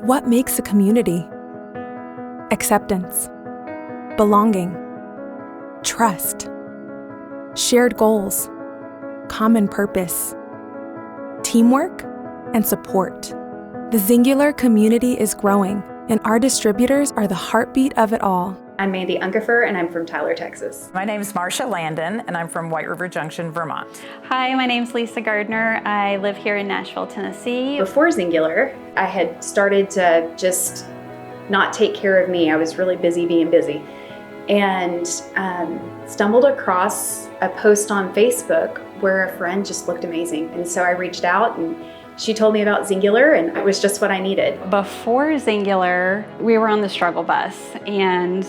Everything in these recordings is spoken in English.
What makes a community? Acceptance, belonging, trust, shared goals, common purpose, teamwork, and support. The Xyngular community is growing, and our distributors are the heartbeat of it all. I'm Mandy Unkefer, and I'm from Tyler, Texas. My name is Marcia Landon, and I'm from White River Junction, Vermont. Hi, my name's Lisa Gardner. I live here in Nashville, Tennessee. Before Xyngular, I had started to just not take care of me. I was really busy being busy, and stumbled across a post on Facebook where a friend just looked amazing. And so I reached out, and she told me about Xyngular, and it was just what I needed. Before Xyngular, we were on the struggle bus, and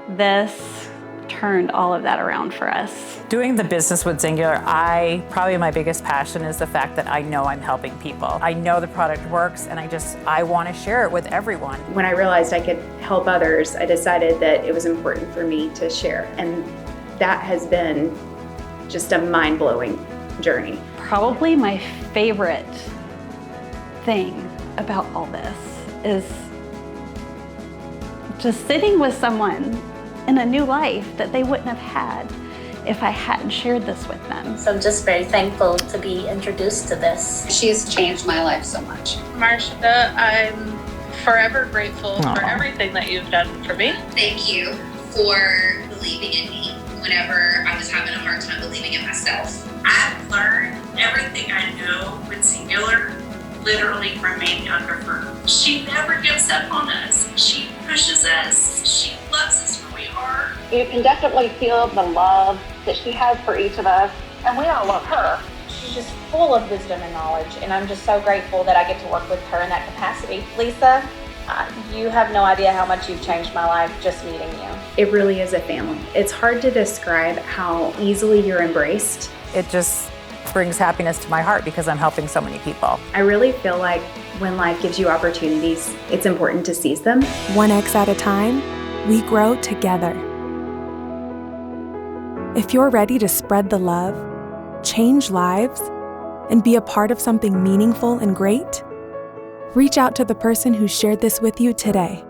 this turned all of that around for us. Doing the business with Xyngular, probably my biggest passion is the fact that I know I'm helping people. I know the product works, and I want to share it with everyone. When I realized I could help others, I decided that it was important for me to share. And that has been just a mind-blowing journey. Probably my favorite thing about all this is just sitting with someone in a new life that they wouldn't have had if I hadn't shared this with them. So I'm just very thankful to be introduced to this. She's changed my life so much. Marcia, I'm forever grateful for everything that you've done for me. Thank you for believing in me whenever I was having a hard time believing in myself. I've learned everything I know with Xyngular literally from Mandy Unkefer. She never gives up on us. She pushes us. She loves us where we are. You can definitely feel the love that she has for each of us, and we all love her. She's just full of wisdom and knowledge, and I'm just so grateful that I get to work with her in that capacity. Lisa, you have no idea how much you've changed my life just meeting you. It really is a family. It's hard to describe how easily you're embraced. It just brings happiness to my heart because I'm helping so many people. I really feel like when life gives you opportunities, it's important to seize them. 1X at a time, we grow together. If you're ready to spread the love, change lives, and be a part of something meaningful and great, reach out to the person who shared this with you today.